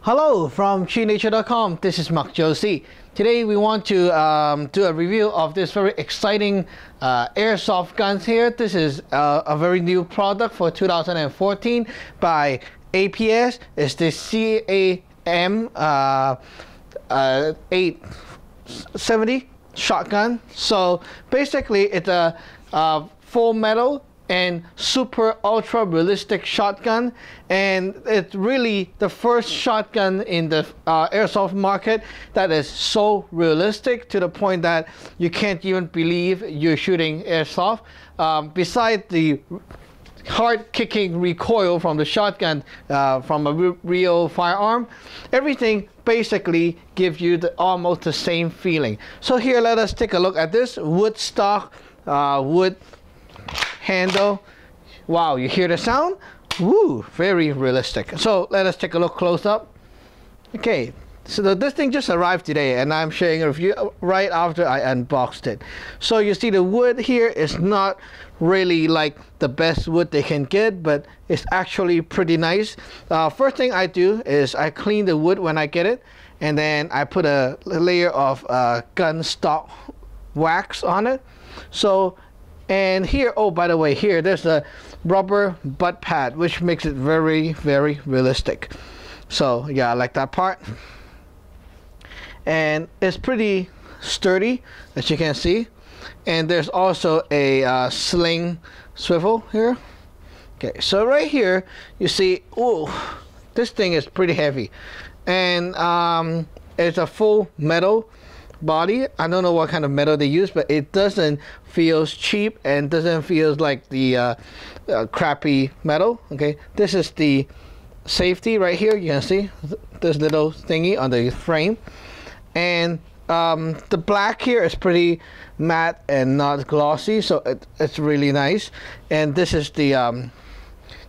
Hello from ChiNature.com. This is Mark Josie. Today we want to do a review of this very exciting airsoft guns here. This is a very new product for 2014 by APS. It's the CAM 870 shotgun. So basically it's a full metal and super ultra realistic shotgun, and it's really the first shotgun in the airsoft market that is so realistic to the point that you can't even believe you're shooting airsoft. Besides the hard kicking recoil from the shotgun from a real firearm, everything basically gives you almost the same feeling. So here, let us take a look at this wood stock wood handle. Wow, you hear the sound? Woo, very realistic. So let us take a look close up. Okay, so this thing just arrived today and I'm sharing a review right after I unboxed it. So you see the wood here is not really like the best wood they can get, but it's actually pretty nice. First thing I do is I clean the wood when I get it, and then I put a layer of gun stock wax on it. So, and here, oh, by the way, here there's a rubber butt pad, which makes it very, very realistic. So yeah, I like that part. And it's pretty sturdy, as you can see. And there's also a sling swivel here. Okay, so right here, you see, oh, this thing is pretty heavy. And it's a full metal body. I don't know what kind of metal they use, but it doesn't feel cheap and doesn't feel like the crappy metal. Okay, this is the safety right here. You can see this little thingy on the frame, and the black here is pretty matte and not glossy, so it's really nice. And this is the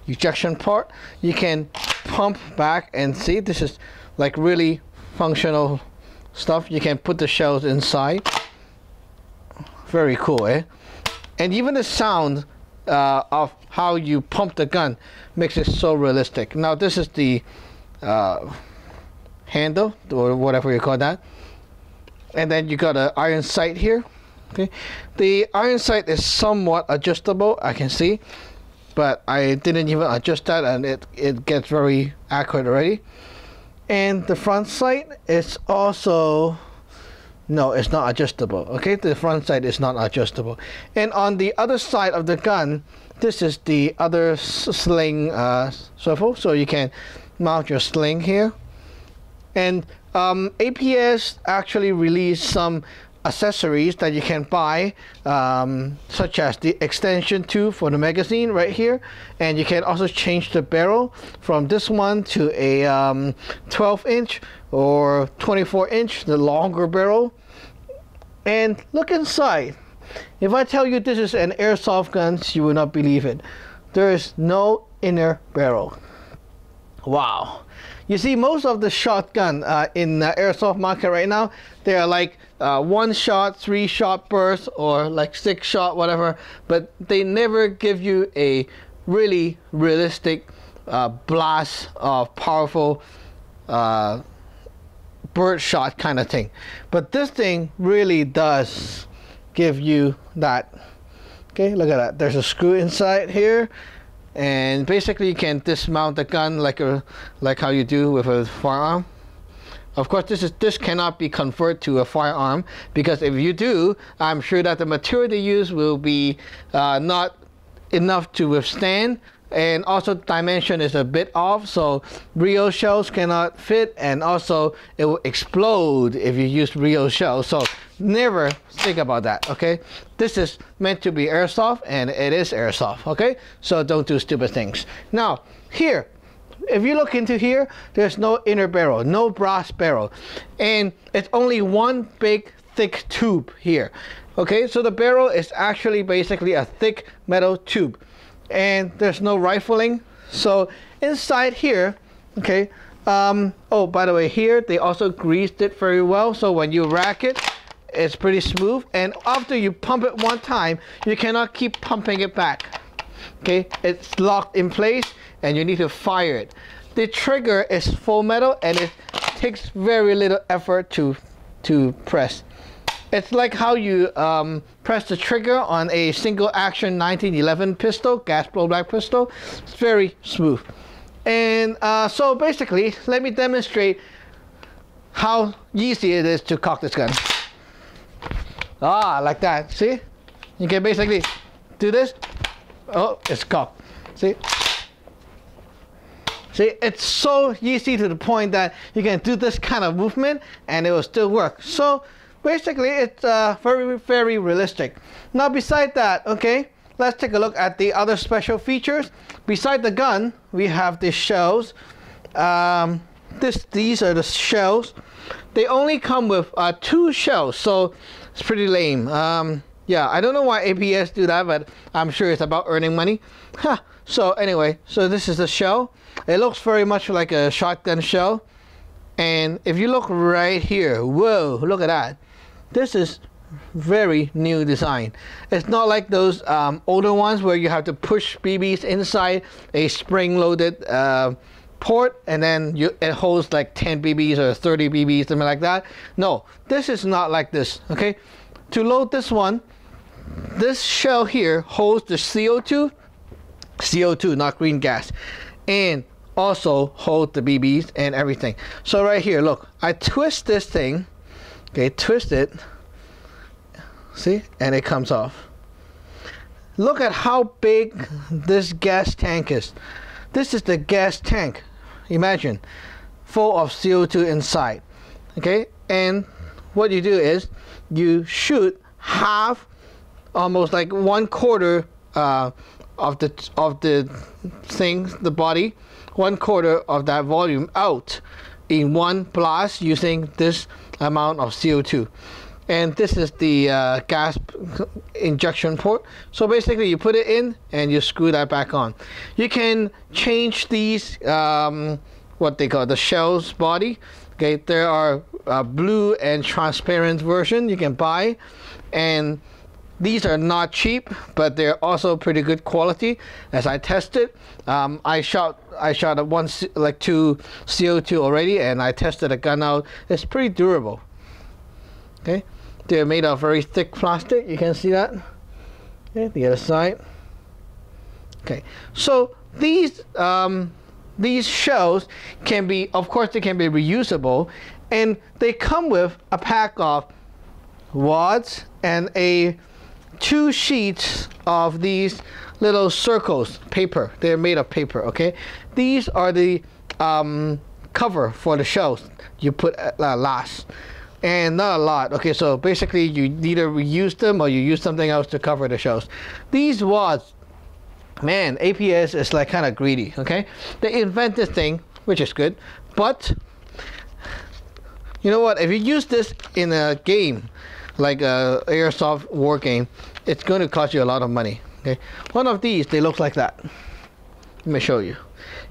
ejection part. You can pump back and see this is like really functional stuff. You can put the shells inside. Very cool, eh? And even the sound of how you pump the gun makes it so realistic. Now this is the handle, or whatever you call that. And then you got an iron sight here. Okay, the iron sight is somewhat adjustable, I can see, but I didn't even adjust that, and it gets very accurate already. And the front sight is also, no, it's not adjustable. Okay, the front sight is not adjustable. And on the other side of the gun, this is the other sling swivel, so you can mount your sling here. And APS actually released some accessories that you can buy, such as the extension tube for the magazine right here, and you can also change the barrel from this one to a 12-inch or 24-inch, the longer barrel. And look inside. If I tell you this is an airsoft gun, you will not believe it. There is no inner barrel. Wow. You see, most of the shotgun in the airsoft market right now, they are like 1-shot, 3-shot burst, or like 6-shot, whatever. But they never give you a really realistic blast of powerful bird shot kind of thing. But this thing really does give you that. Okay, look at that. There's a screw inside here. And basically you can dismount the gun like how you do with a firearm. Of course, this cannot be converted to a firearm, because if you do, I'm sure that the material they use will be not enough to withstand, and also dimension is a bit off, so real shells cannot fit, and also it will explode if you use real shells. So never think about that. Okay, this is meant to be airsoft, and it is airsoft. Okay, so don't do stupid things. Now here, if you look into here, there's no inner barrel, no brass barrel, and it's only one big thick tube here. Okay, so the barrel is actually basically a thick metal tube, and there's no rifling. So inside here, okay, oh, by the way, here they also greased it very well, so when you rack it, it's pretty smooth. And after you pump it one time, you cannot keep pumping it back. Okay, it's locked in place and you need to fire it. the trigger is full metal and it takes very little effort to press. It's like how you press the trigger on a single action 1911 pistol, gas blowback pistol. It's very smooth. And so basically, let me demonstrate how easy it is to cock this gun. Like that. See? You can basically do this. Oh, it's cocked. See? See, it's so easy to the point that you can do this kind of movement and it will still work. So basically, it's very, very realistic. Now, beside that, okay, let's take a look at the other special features. Beside the gun, we have the shells. These are the shells. They only come with 2 shells, so it's pretty lame. Yeah, I don't know why APS do that, but I'm sure it's about earning money. So anyway, so this is the shell. It looks very much like a shotgun shell. And if you look right here, whoa, look at that. This is very new design. It's not like those older ones where you have to push BBs inside a spring-loaded port and then it holds like 10 BBs or 30 BBs, something like that. No, this is not like this, okay? To load this one, this shell here holds the CO2, not green gas, and also hold the BBs and everything. So right here, look, I twist this thing, okay, twist it, see, and it comes off. Look at how big this gas tank is. This is the gas tank, imagine, full of CO2 inside, okay? And what you do is you shoot half, almost like 1/4 of the thing, the body, 1/4 of that volume out in one blast using this amount of CO2. And this is the gas injection port. So basically you put it in and you screw that back on. You can change these, what they call the shell's body. Okay, there are blue and transparent version you can buy, and these are not cheap, but they're also pretty good quality. As I tested, I shot like 2 CO2 already, and I tested a gun out. It's pretty durable. Okay, they're made of very thick plastic. You can see that. Okay, the other side. Okay, so these shells can be, of course, they can be reusable, and they come with a pack of wads and 2 sheets of these little circles, paper. They're made of paper, okay? These are the cover for the shells you put last. And not a lot, okay? So basically you either reuse them or you use something else to cover the shells. These wads, man, APS is like kind of greedy, okay? They invent this thing, which is good, but you know what? If you use this in a game, like a airsoft war game, it's going to cost you a lot of money, okay? One of these, they look like that. Let me show you.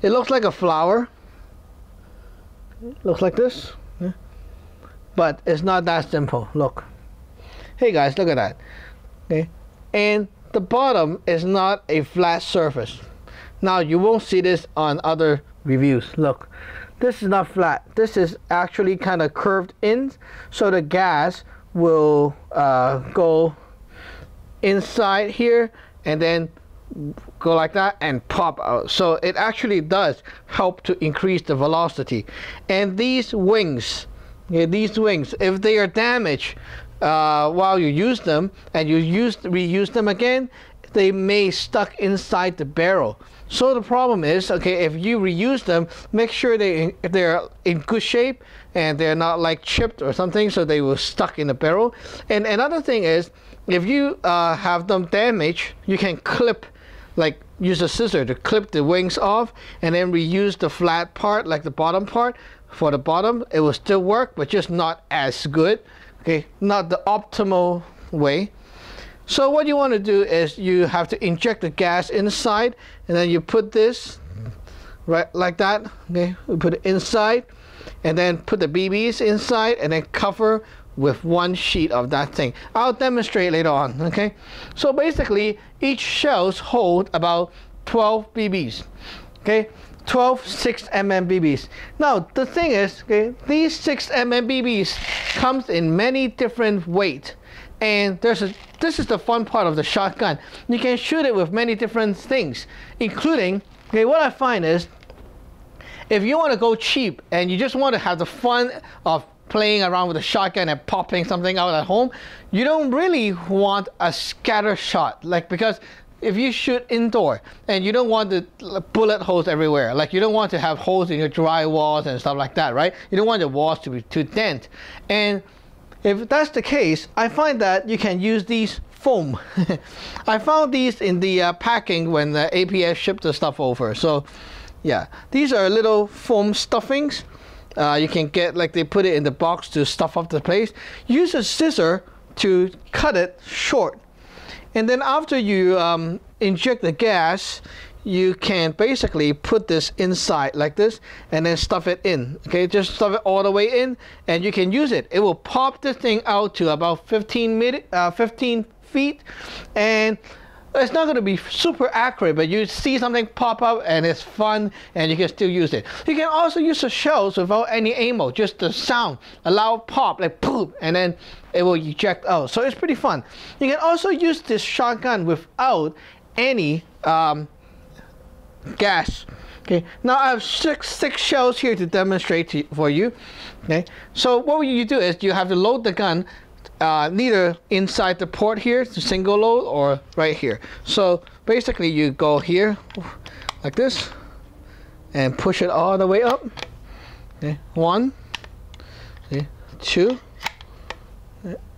It looks like a flower. It looks like this, yeah? But it's not that simple. Look. Hey guys, look at that, okay? And the bottom is not a flat surface. Now you won't see this on other reviews. Look, this is not flat. This is actually kind of curved in, so the gas will go inside here and then go like that and pop out. So it actually does help to increase the velocity. And these wings, if they are damaged while you use them and you reuse them again, they may stuck inside the barrel. So the problem is, okay, if you reuse them, make sure they're in good shape and they're not like chipped or something, so they will stuck in the barrel. And another thing is, if you have them damaged, you can clip, like use a scissor to clip the wings off and then reuse the flat part, like the bottom part. For the bottom, it will still work, but just not as good, okay, not the optimal way. So what you want to do is you have to inject the gas inside, and then you put this right like that, okay, we put it inside, and then put the BBs inside, and then cover with 1 sheet of that thing. I'll demonstrate later on, okay? So basically, each shells hold about 12 BBs, okay? 12 6mm BBs. Now the thing is, okay, these 6mm BBs comes in many different weight, and this is the fun part of the shotgun. You can shoot it with many different things, including, okay, what I find is, if you want to go cheap and you just want to have the fun of playing around with a shotgun and popping something out at home, you don't really want a scatter shot, like, because if you shoot indoor and you don't want the bullet holes everywhere, like you don't want to have holes in your drywalls and stuff like that, right? You don't want the walls to be too dense. And if that's the case, I find that you can use these foam. I found these in the packing when the APS shipped the stuff over. So yeah, these are little foam stuffings. You can get, like, they put it in the box to stuff up the place. Use a scissor to cut it short. And then after you inject the gas, you can basically put this inside like this and then stuff it in. Okay, just stuff it all the way in and you can use it. It will pop this thing out to about 15 feet, and it's not going to be super accurate, but you see something pop up and it's fun and you can still use it. You can also use the shells without any ammo, just the sound, a loud pop, like poof, and then it will eject out. So it's pretty fun. You can also use this shotgun without any gas. Okay, now I have six shells here to demonstrate for you. Okay, so what you do is you have to load the gun neither inside the port here, the single load, or right here. So basically you go here like this and push it all the way up. Okay, 1, 2,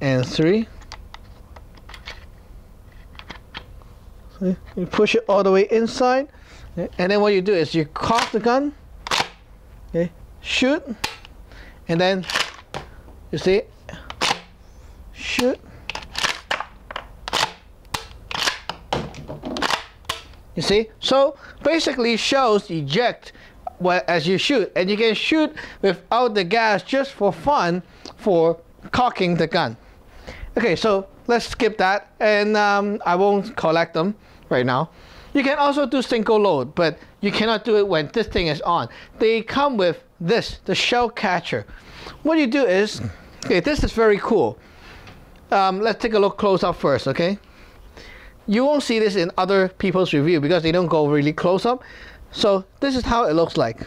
and 3. See? You push it all the way inside, and then what you do is you cock the gun, okay, shoot, and then you see, shoot. You see? So basically shells eject as you shoot, and you can shoot without the gas just for fun for cocking the gun. Okay, so let's skip that, and I won't collect them right now. You can also do single load, but you cannot do it when this thing is on. They come with this, the shell catcher. What you do is, okay, this is very cool. Let's take a look close up first, okay? You won't see this in other people's review because they don't go really close up. So this is how it looks like.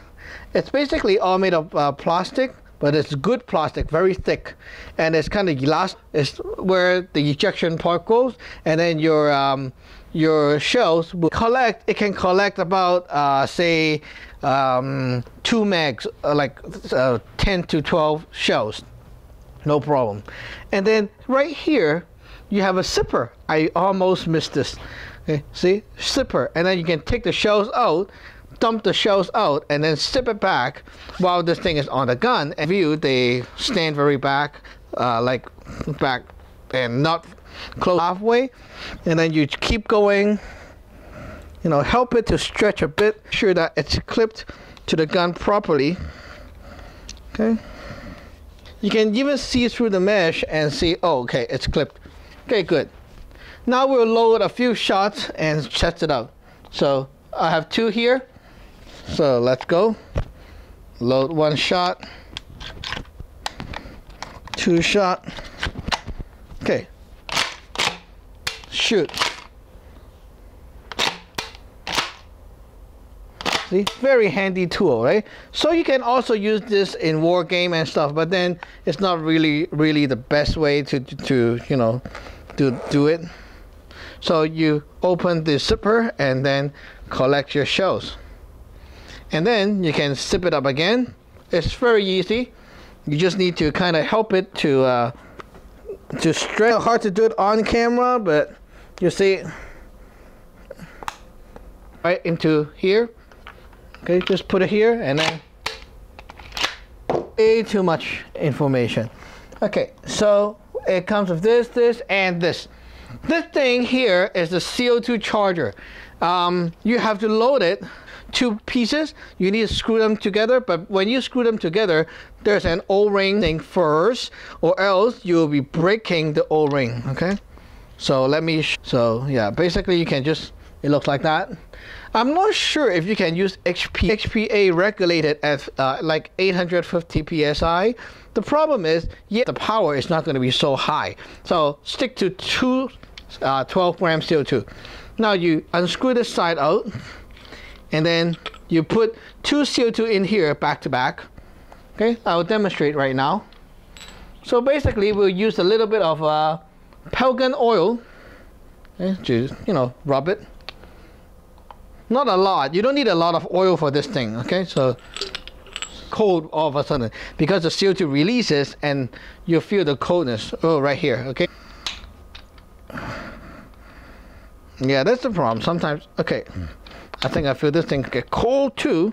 It's basically all made of plastic, but it's good plastic, very thick, and it's kind of elastic. It's where the ejection part goes, and then your shells will collect. It can collect about say 2 mags, like 10 to 12 shells. No problem. And then right here you have a zipper. I almost missed this. Okay, see, zipper, and then you can take the shells out, dump the shells out, and then zip it back while this thing is on the gun. And view, they stand very back, like back and not close halfway, and then you keep going, you know, help it to stretch a bit, sure that it's clipped to the gun properly. Okay, you can even see through the mesh and see, oh, okay, it's clipped. Okay, good. Now we'll load a few shots and test it out. So I have 2 here, so let's go. Load 1 shot, 2 shot. Okay, shoot. See, very handy tool, right? So you can also use this in war game and stuff, but then it's not really the best way to you know, to do it. So you open the zipper and then collect your shells, and then you can zip it up again. It's very easy. You just need to kind of help it to stretch. Hard to do it on camera, but you see, right into here. Okay, just put it here, and then way too much information. Okay, so it comes with this, and this. This thing here is the CO2 charger. You have to load it 2 pieces. You need to screw them together, but when you screw them together, there's an O-ring thing first, or else you'll be breaking the O-ring. Okay, so let me. So yeah, basically you can just It looks like that. I'm not sure if you can use HPA regulated at like 850 psi. The problem is, yeah, the power is not going to be so high. So stick to 12 gram CO2. Now you unscrew this side out, and then you put 2 CO2 in here back to back. Okay, I'll demonstrate right now. So basically, we'll use a little bit of Pelgan oil, okay, to rub it. Not a lot. You don't need a lot of oil for this thing. Okay, so cold all of a sudden because the CO2 releases and you feel the coldness. Oh, right here. Okay. Yeah, that's the problem. Sometimes. Okay, I think I feel this thing get cold too.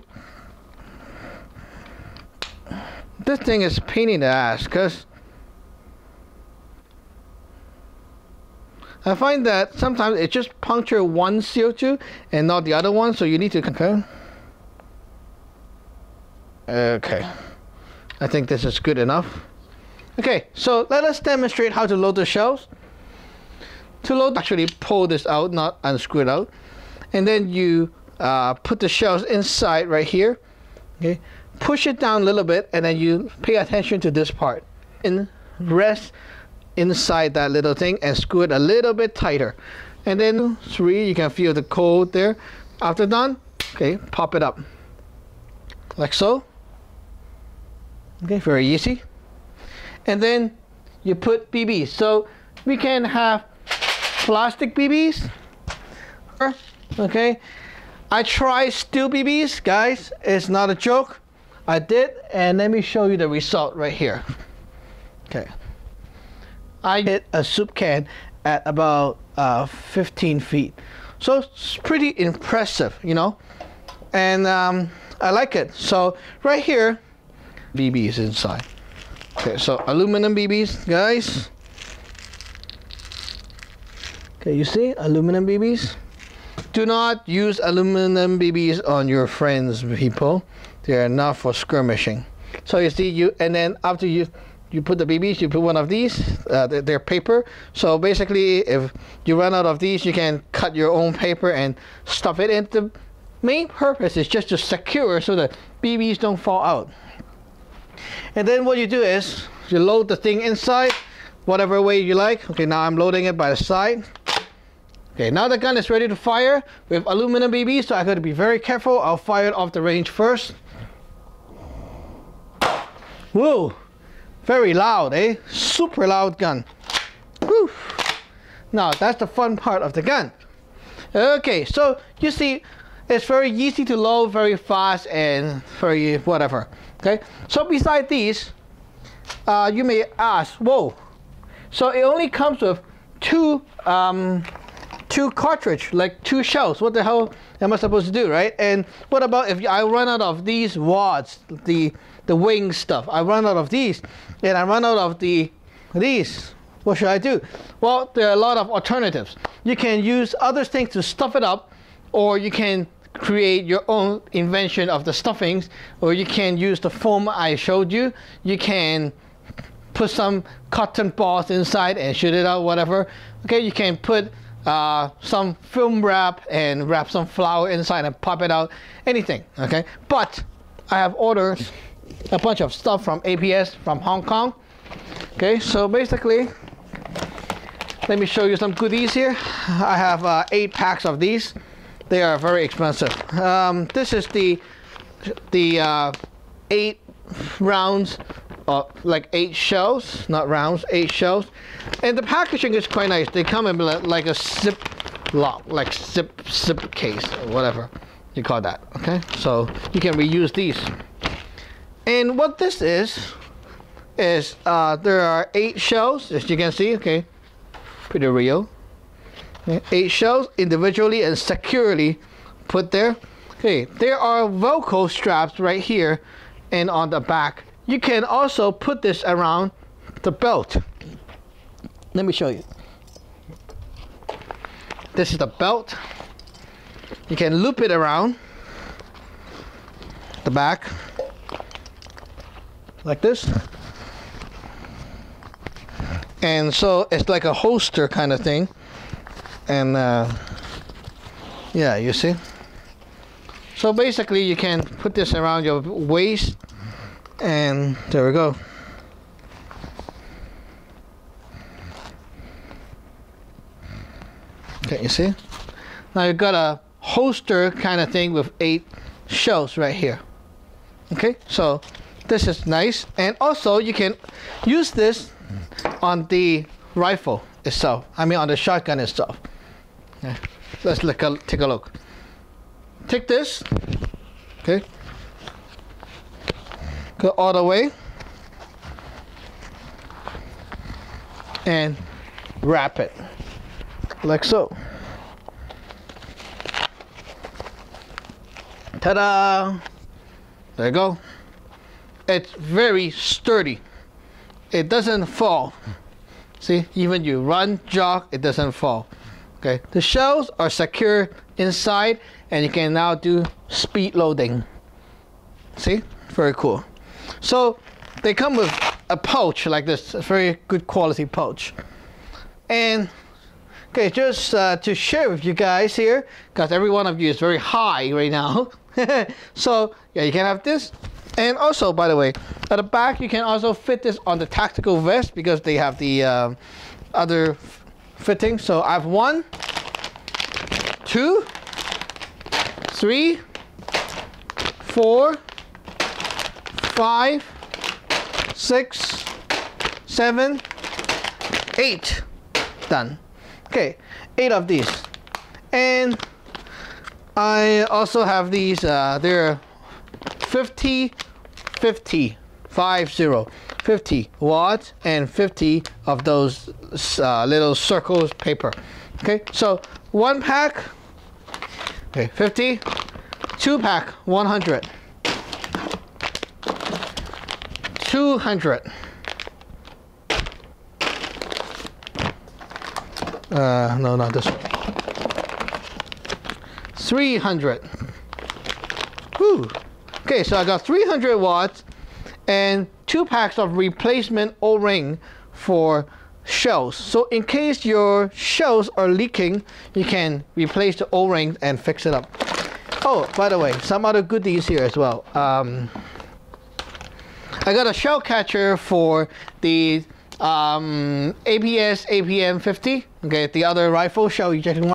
This thing is a pain in the ass because I find that sometimes it just punctures one CO2 and not the other one, so you need to compare. Okay, I think this is good enough. Okay, so let us demonstrate how to load the shells. To load, actually pull this out, not unscrew it out, and then you put the shells inside right here. Okay, push it down a little bit, and then you pay attention to this part and rest inside that little thing and screw it a little bit tighter. And then 3, you can feel the cold there. After done, okay, pop it up like so. Okay, very easy. And then you put BBs. So we can have plastic BBs. Okay, I tried steel BBs, guys. It's not a joke. I did, and let me show you the result right here. Okay, I hit a soup can at about 15 feet. So it's pretty impressive, and I like it. So right here, BBs inside. Okay, so aluminum BBs, guys. Okay, you see aluminum BBs? Do not use aluminum BBs on your friends, people. They are not for skirmishing. So you see, and then after you put the BBs, you put one of these. They're paper. So basically, if you run out of these, you can cut your own paper and stuff it in. The main purpose is just to secure so that BBs don't fall out. And then what you do is you load the thing inside, whatever way you like. Okay, now I'm loading it by the side. Okay, now the gun is ready to fire with aluminum BBs, so I got to be very careful. I'll fire it off the range first. Whoa, very loud, eh? Super loud gun. Woo. Now that's the fun part of the gun. Okay, so you see, it's very easy to load, very fast, and very whatever. Okay, so beside these, you may ask, whoa, so it only comes with two cartridge, like 2 shells. What the hell am I supposed to do, right? And what about if I run out of these wads, the wing stuff? I run out of these, and I run out of these. What should I do? Well, there are a lot of alternatives. You can use other things to stuff it up, or you can create your own invention of the stuffings, or you can use the foam I showed you. You can put some cotton balls inside and shoot it out, whatever. Okay, you can put some film wrap and wrap some flour inside and pop it out, anything. Okay, but I have ordered a bunch of stuff from APS from Hong Kong. Okay, so basically, let me show you some goodies here. I have 8 packs of these. They are very expensive. This is the 8 rounds, like 8 shells, not rounds, 8 shells. And the packaging is quite nice. They come in like a zip lock, like zip case, or whatever you call that. Okay, so you can reuse these. And what this is there are 8 shells, as you can see. Okay, pretty real. Okay, 8 shells individually and securely put there. Okay, there are Velcro straps right here and on the back. You can also put this around the belt. Let me show you. This is the belt. You can loop it around the back like this. And so it's like a holster kind of thing. And Yeah, you see. So basically you can put this around your waist, and there we go. Okay, you see? Now you've got a holster kind of thing with 8 shells right here. Okay, so this is nice, and also you can use this on the rifle itself. I mean on the shotgun itself. Okay. Let's take a look. Take this, okay, go all the way, and wrap it like so. Ta-da! There you go. It's very sturdy. It doesn't fall. See, even you run, jog, it doesn't fall. Okay, the shells are secure inside, and you can now do speed loading. See, very cool. So they come with a pouch like this, a very good quality pouch. And okay, just to share with you guys here, because every one of you is very high right now. So yeah, you can have this. And also, by the way, at the back you can also fit this on the tactical vest, because they have the other fitting. So I have 1, 2, 3, 4, 5, 6, 7, 8. Done. Okay, 8 of these. And I also have these, they're 50 watts and 50 of those little circles paper. Okay, so 1 pack, okay, 50, 2 pack, 100, 200, no, not this one, 300. Whew. Okay, so I got 300 watts and 2 packs of replacement O-ring for shells. So in case your shells are leaking, you can replace the O-ring and fix it up. Oh, by the way, some other goodies here as well. I got a shell catcher for the APS APM 50, okay, the other rifle shell ejection one,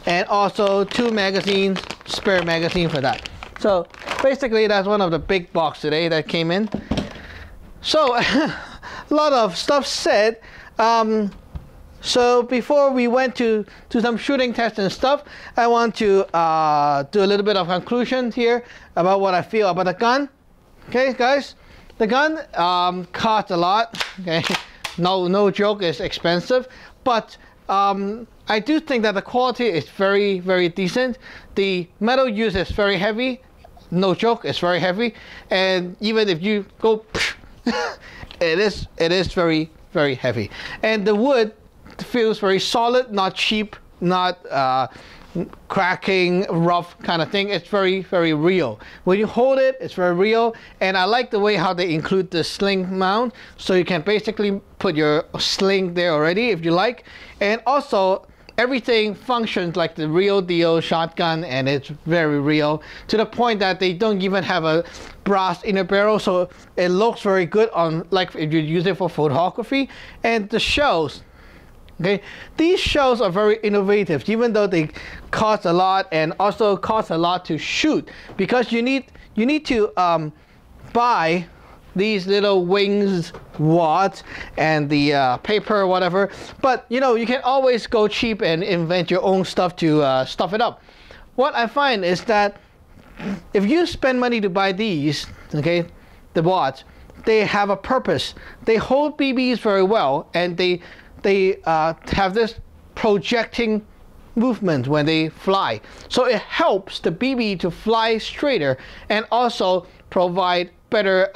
and also 2 magazines, spare magazine for that. So basically that's one of the big box today that came in. So a lot of stuff said. So before we went to some shooting tests and stuff, I want to do a little bit of conclusion here about what I feel about the gun. Okay, guys, the gun costs a lot. Okay, no joke, it's expensive, but I do think that the quality is very, very decent. The metal used is very heavy. No joke, it's very heavy. And even if you go, it is very, very heavy. And the wood feels very solid, not cheap, not cracking, rough kind of thing. It's very, very real. When you hold it, it's very real. And I like the way how they include the sling mount, so you can basically put your sling there already if you like. And also everything functions like the real deal shotgun, and it's very real, to the point that they don't even have a brass inner barrel, so it looks very good on, like if you use it for photography. And the shells, okay, these shells are very innovative, even though they cost a lot and also cost a lot to shoot, because you need to buy these little wings, wads, and the paper, whatever. But you know, you can always go cheap and invent your own stuff to stuff it up. What I find is that if you spend money to buy these, okay, the wads, they have a purpose. They hold BBs very well, and they have this projecting movement when they fly. So it helps the BB to fly straighter and also provide better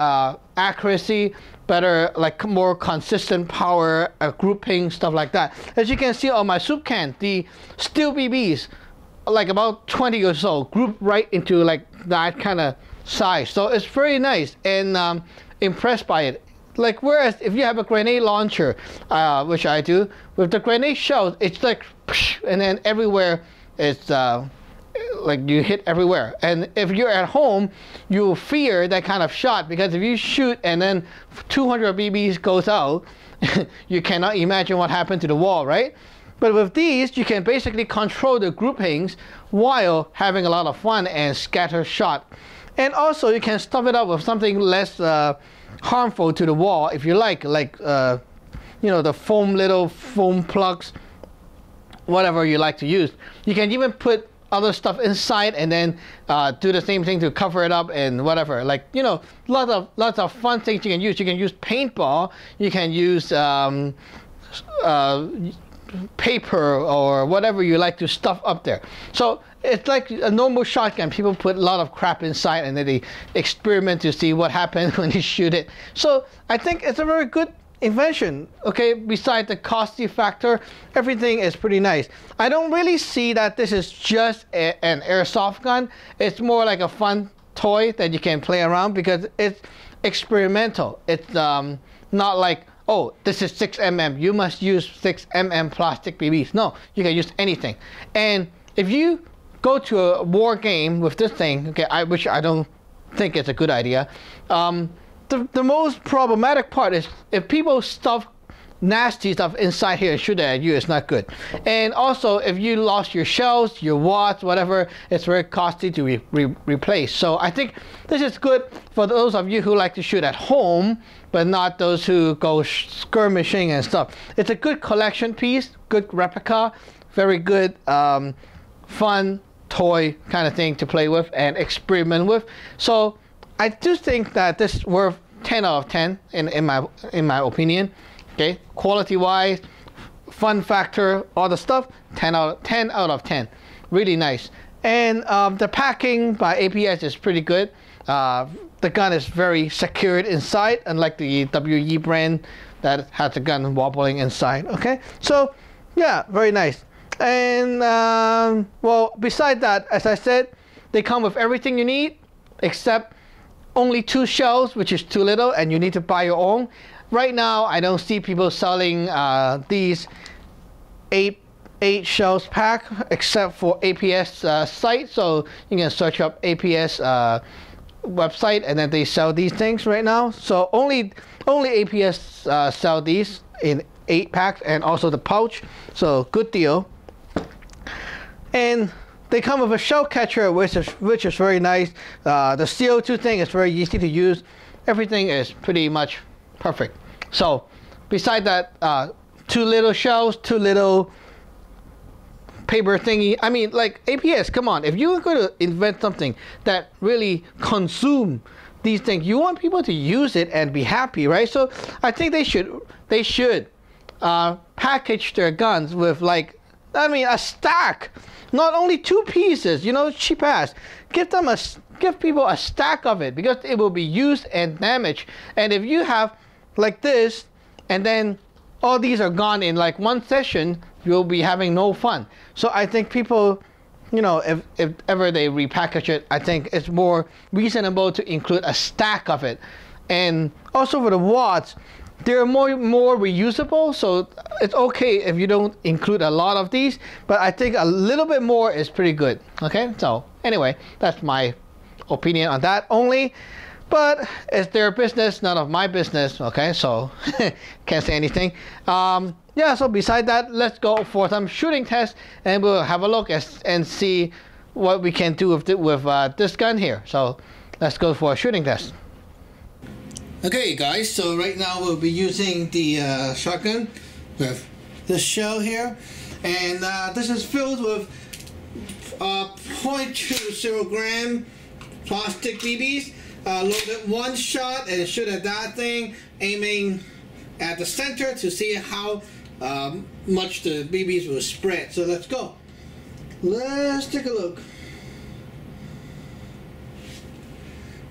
accuracy, better, like more consistent power, grouping, stuff like that. As you can see on my soup can, the steel BBs, like about 20 or so, group right into like that kind of size. So it's very nice, and impressed by it. Like, whereas if you have a grenade launcher, which I do, with the grenade shells, it's like, and then everywhere it's like you hit everywhere. And if you're at home, you fear that kind of shot, because if you shoot and then 200 BBs goes out, you cannot imagine what happened to the wall, right? But with these, you can basically control the groupings while having a lot of fun and scatter shot. And also you can stuff it up with something less harmful to the wall if you like you know, the little foam plugs, whatever you like to use. You can even put other stuff inside and then do the same thing to cover it up and whatever. Like, you know, lots of fun things you can use. You can use paintball. You can use paper or whatever you like to stuff up there. So it's like a normal shotgun. People put a lot of crap inside and then they experiment to see what happens when you shoot it. So I think it's a very good invention. Okay, besides the costly factor, everything is pretty nice. I don't really see that this is just an airsoft gun. It's more like a fun toy that you can play around because it's experimental. It's not like, oh, this is 6mm, you must use 6mm plastic BBs. No, you can use anything. And if you go to a war game with this thing, okay, which I don't think it's a good idea, the most problematic part is if people stuff nasty stuff inside here and shoot it at you, it's not good. And also, if you lost your shells, your wads, whatever, it's very costly to replace. So I think this is good for those of you who like to shoot at home, but not those who go skirmishing and stuff. It's a good collection piece, good replica, very good fun toy kind of thing to play with and experiment with. So I do think that this is worth 10 out of 10 in my opinion. Okay, quality wise, fun factor, all the stuff, 10 out of 10. Really nice. And the packing by APS is pretty good. The gun is very secured inside, unlike the WE brand that has the gun wobbling inside. Okay, so yeah, very nice. And well, beside that, as I said, they come with everything you need except only 2 shells, which is too little, and you need to buy your own. Right now, I don't see people selling these 8 shells pack, except for APS site. So you can search up APS website, and then they sell these things right now. So only APS sell these in 8 packs, and also the pouch. So good deal. And they come with a shell catcher, which is very nice. The CO2 thing is very easy to use. Everything is pretty much perfect. So beside that, 2 little shells, 2 little paper thingy. I mean, like, APS, come on. If you're going to invent something that really consume these things, you want people to use it and be happy, right? So I think they should package their guns with, like, I mean, a stack. Not only 2 pieces, you know, cheap ass. Give people a stack of it, because it will be used and damaged. And if you have like this, and then all these are gone in like one session, you'll be having no fun. So I think people, you know, if ever they repackage it, I think it's more reasonable to include a stack of it. And also for the wads, they're more reusable, so it's okay if you don't include a lot of these, but I think a little bit more is pretty good. Okay, so anyway, that's my opinion on that only. But it's their business, none of my business. Okay, so can't say anything. Yeah, so beside that, let's go for some shooting tests, and we'll have a look and see what we can do with this gun here. So let's go for a shooting test. Okay guys, so right now we'll be using the shotgun with this shell here, and this is filled with 0.20 gram plastic BBs. Loaded 1 shot and shoot at that thing, aiming at the center to see how much the BBs will spread. So let's go. Let's take a look.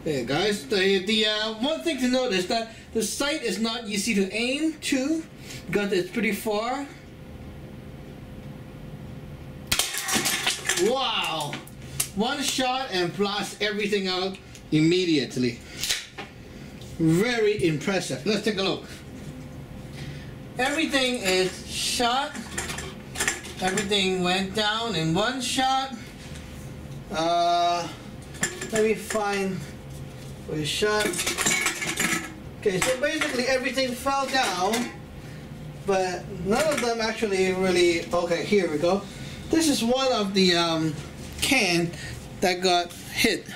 Hey guys, the one thing to note is that the sight is not easy to aim to because it's pretty far. Wow! 1 shot and blast everything out immediately. Very impressive. Let's take a look. Everything is shot. Everything went down in 1 shot. Let me find where it's shot. Okay, so basically everything fell down, but none of them actually really. Okay, here we go. This is one of the can that got hit,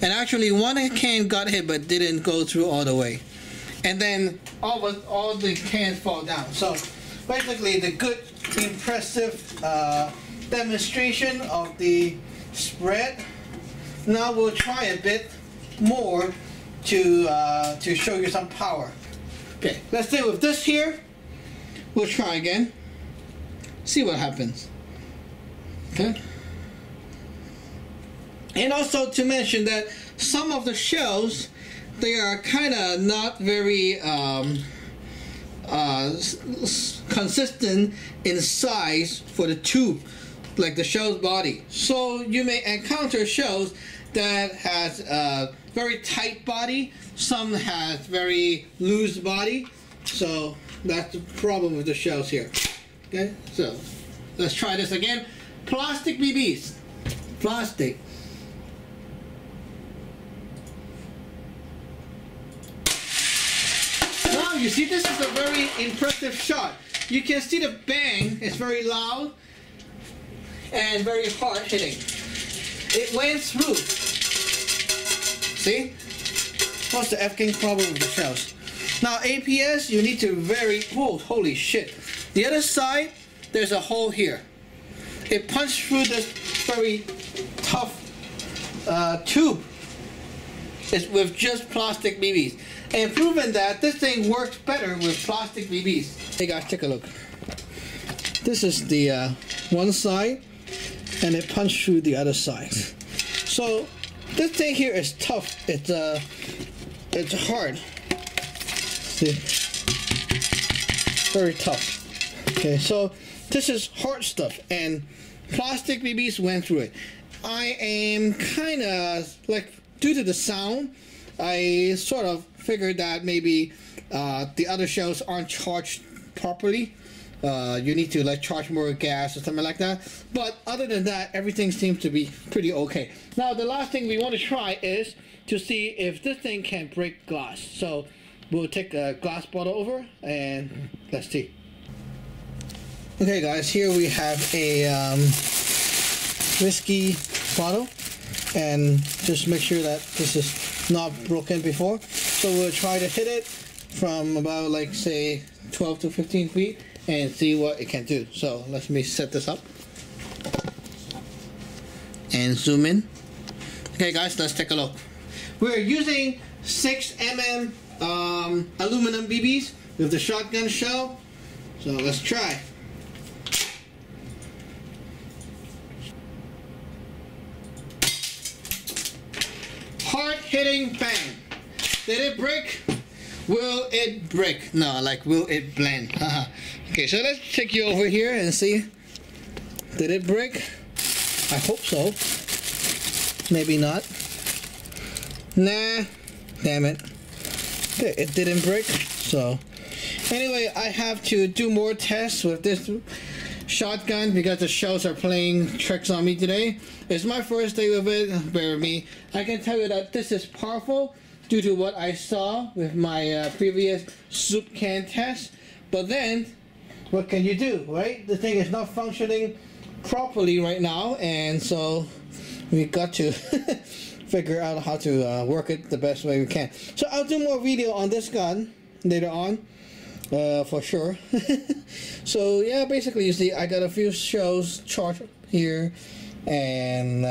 and actually one can got hit but didn't go through all the way, and then all the cans fall down. So basically, the good, impressive demonstration of the spread. Now we'll try a bit more to show you some power. Okay, let's stay with this here. We'll try again. See what happens. Okay. And also to mention that some of the shells, they are kind of not very consistent in size for the tube, like the shell's body. So you may encounter shells that has a very tight body, some has very loose body. So that's the problem with the shells here. Okay, so let's try this again. Plastic BBs. Plastic. Now you see, this is a very impressive shot. You can see the bang, it's very loud and very hard hitting. It went through. See? What's the F-king problem with the shells? Now APS, you need to oh, holy shit. The other side, there's a hole here. It punched through this very tough tube. It's with just plastic BBs. And proven that this thing works better with plastic BBs. Hey guys, take a look. This is the one side, and it punched through the other side. So this thing here is tough. It's hard. See, very tough. Okay, so this is hard stuff, and plastic BBs went through it. I am kind of like, due to the sound, I sort of figured that maybe the other shells aren't charged properly. You need to like charge more gas or something like that. But other than that, everything seems to be pretty okay. Now the last thing we want to try is to see if this thing can break glass. So we'll take a glass bottle over and let's see. Okay guys, here we have a whiskey bottle, and just make sure that this is not broken before. So we'll try to hit it from about, like, say 12 to 15 feet and see what it can do. So let me set this up and zoom in. Okay guys, let's take a look. We're using 6mm aluminum BBs with the shotgun shell. So let's try. Hard hitting bang. Did it break? Will it break? No, like, will it blend? Okay, so let's take you over here and see. Did it break? I hope so. Maybe not. Nah. Damn it. Okay, it didn't break. So anyway, I have to do more tests with this shotgun because the shells are playing tricks on me today. It's my first day with it, bear with me. I can tell you that this is powerful due to what I saw with my previous soup can test. But then, what can you do, right? The thing is not functioning properly right now, and so we got to figure out how to work it the best way we can. So I'll do more video on this gun later on, for sure. So yeah, basically, you see, I got a few shells charged here, and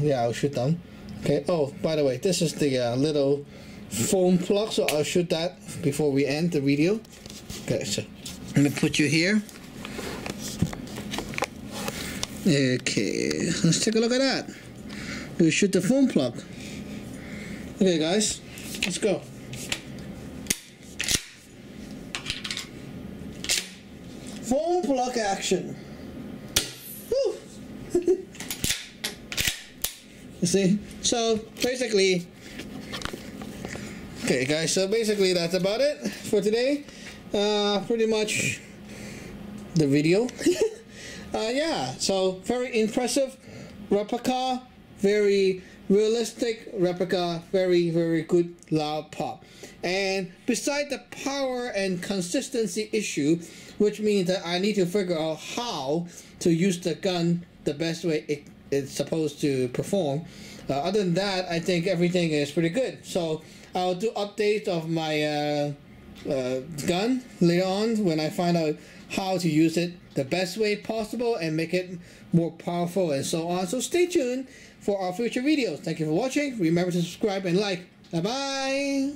yeah, I'll shoot them. Okay. Oh, by the way, this is the little foam plug, so I'll shoot that before we end the video. Okay, so let me put you here. Okay, let's take a look at that. We shoot the foam plug. Okay guys, let's go. Foam plug action. Woo. You see? So basically, okay guys, so basically that's about it for today. Pretty much the video. Yeah, so very impressive replica very realistic replica, very good loud pop. And beside the power and consistency issue, which means that I need to figure out how to use the gun the best way it's supposed to perform. Other than that, I think everything is pretty good. So I'll do updates of my gun later on when I find out how to use it the best way possible and make it more powerful and so on. So stay tuned for our future videos. Thank you for watching. Remember to subscribe and like. Bye bye.